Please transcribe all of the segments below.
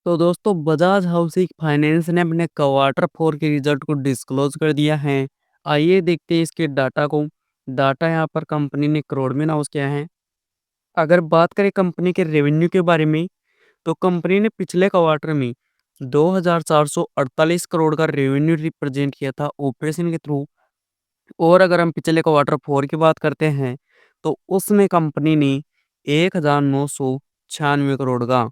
तो दोस्तों Bajaj housing finance ने अपने क्वार्टर फोर के रिजल्ट को डिस्क्लोज कर दिया है। आइए देखते हैं इसके डाटा को। डाटा यहाँ पर कंपनी ने करोड़ में अनाउंस किया है। अगर बात करें कंपनी के रेवेन्यू के बारे में, तो कंपनी ने पिछले क्वार्टर में 2448 करोड़ का रेवेन्यू रिप्रेजेंट किया था ऑपरेशन के थ्रू। और अगर हम पिछले क्वार्टर फोर की बात करते हैं, तो उसमें कंपनी ने 1996 करोड़ का।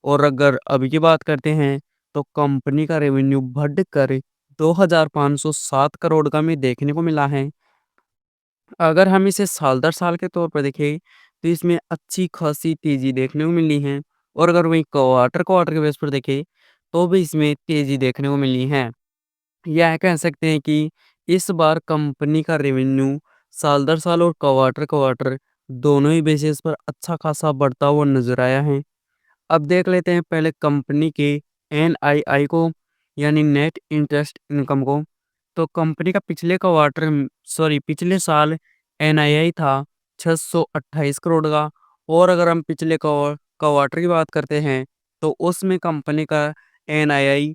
और अगर अभी की बात करते हैं, तो कंपनी का रेवेन्यू बढ़कर 2507 करोड़ का में देखने को मिला है। अगर हम इसे साल दर साल के तौर पर देखें, तो इसमें अच्छी खासी तेजी देखने को मिली है। और अगर वहीं क्वार्टर क्वार्टर के बेस पर देखें, तो भी इसमें तेजी देखने को मिली है। यह कह सकते हैं कि इस बार कंपनी का रेवेन्यू साल दर साल और क्वार्टर क्वार्टर दोनों ही बेसिस पर अच्छा खासा बढ़ता हुआ नजर आया है। अब देख लेते हैं पहले कंपनी के एनआईआई को, यानी नेट इंटरेस्ट इनकम को। तो कंपनी का पिछले साल एनआईआई था 628 करोड़ का। और अगर हम पिछले क्वार्टर की बात करते हैं, तो उसमें कंपनी का एनआईआई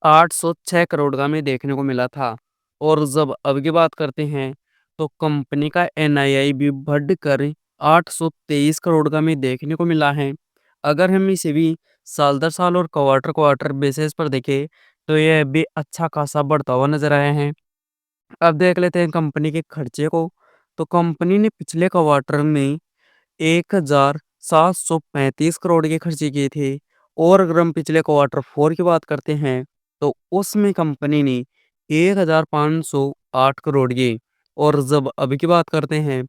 806 करोड़ का में देखने को मिला था। और जब अब की बात करते हैं, तो कंपनी का एनआईआई भी बढ़कर 823 करोड़ का में देखने को मिला है। अगर हम इसे भी साल दर साल और क्वार्टर क्वार्टर बेसिस पर देखें, तो यह भी अच्छा खासा बढ़ता हुआ नजर आया है। अब देख लेते हैं कंपनी के खर्चे को। तो कंपनी ने पिछले क्वार्टर में 1735 करोड़ के खर्चे किए थे। और अगर हम पिछले क्वार्टर फोर की बात करते हैं, तो उसमें कंपनी ने 1508 करोड़ के। और जब अभी की बात करते हैं,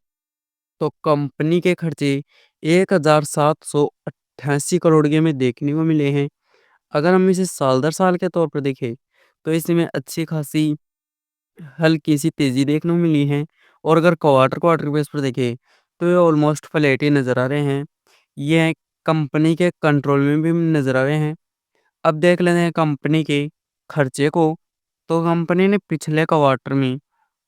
तो कंपनी के खर्चे 1788 करोड़ के में देखने को मिले हैं। अगर हम इसे साल दर साल के तौर पर देखें, तो इसमें अच्छी खासी हल्की सी तेजी देखने को मिली है। और अगर क्वार्टर क्वार्टर बेस पर देखें, तो ये ऑलमोस्ट फ्लैट ही नज़र आ रहे हैं। ये कंपनी के कंट्रोल में भी नज़र आ रहे हैं। अब देख लेते हैं कंपनी के खर्चे को। तो कंपनी ने पिछले क्वार्टर में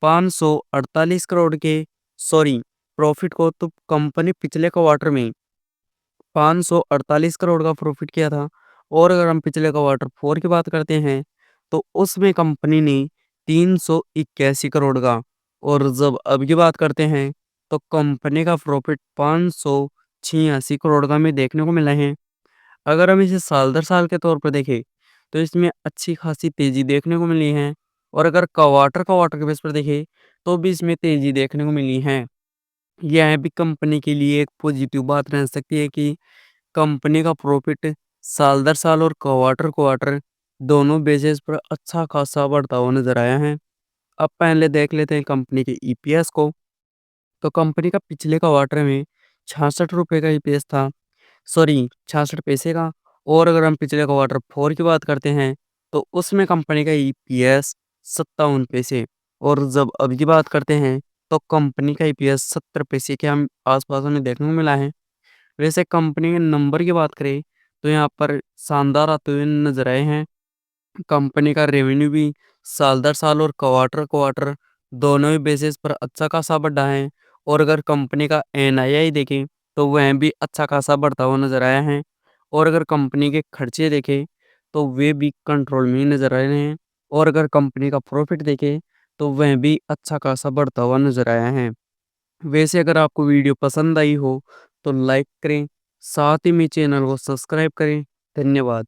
548 करोड़ के सॉरी प्रॉफिट को, तो कंपनी पिछले क्वार्टर में 548 करोड़ का प्रॉफिट किया था। और अगर हम पिछले क्वार्टर फोर की बात करते हैं, तो उसमें कंपनी ने 381 करोड़ का। और जब अब की बात करते हैं, तो कंपनी का प्रॉफिट 586 करोड़ का में देखने को मिला है। अगर हम इसे साल दर साल के तौर पर देखें, तो इसमें अच्छी खासी तेजी देखने को मिली है। और अगर क्वार्टर क्वार्टर के बेस पर देखें, तो भी इसमें तेजी देखने को मिली है। यह भी कंपनी के लिए एक पॉजिटिव बात रह सकती है कि कंपनी का प्रॉफिट साल दर साल और क्वार्टर क्वार्टर दोनों बेसिस पर अच्छा खासा बढ़ता हुआ नजर आया है। अब पहले देख लेते हैं कंपनी के ईपीएस को। तो कंपनी का पिछले क्वार्टर में 66 रुपये का ईपीएस था, सॉरी 66 पैसे का। और अगर हम पिछले क्वार्टर फोर की बात करते हैं, तो उसमें कंपनी का ईपीएस 57 पैसे। और जब अब की बात करते हैं, तो कंपनी का ईपीएस 70 पैसे के हम आसपास हमें देखने को मिला है। वैसे कंपनी के नंबर की बात करें, तो यहाँ पर शानदार आते हुए नजर आए हैं। कंपनी का रेवेन्यू भी साल दर साल और क्वार्टर क्वार्टर दोनों ही बेसिस पर अच्छा खासा बढ़ा है। और अगर कंपनी का एनआईआई देखें, तो वह भी अच्छा खासा बढ़ता हुआ नजर आया है। और अगर कंपनी के खर्चे देखें, तो वे भी कंट्रोल में ही नजर आ रहे हैं। और अगर कंपनी का प्रॉफिट देखें, तो वह भी अच्छा खासा बढ़ता हुआ नजर आया है। वैसे अगर आपको वीडियो पसंद आई हो, तो लाइक करें, साथ ही में चैनल को सब्सक्राइब करें। धन्यवाद।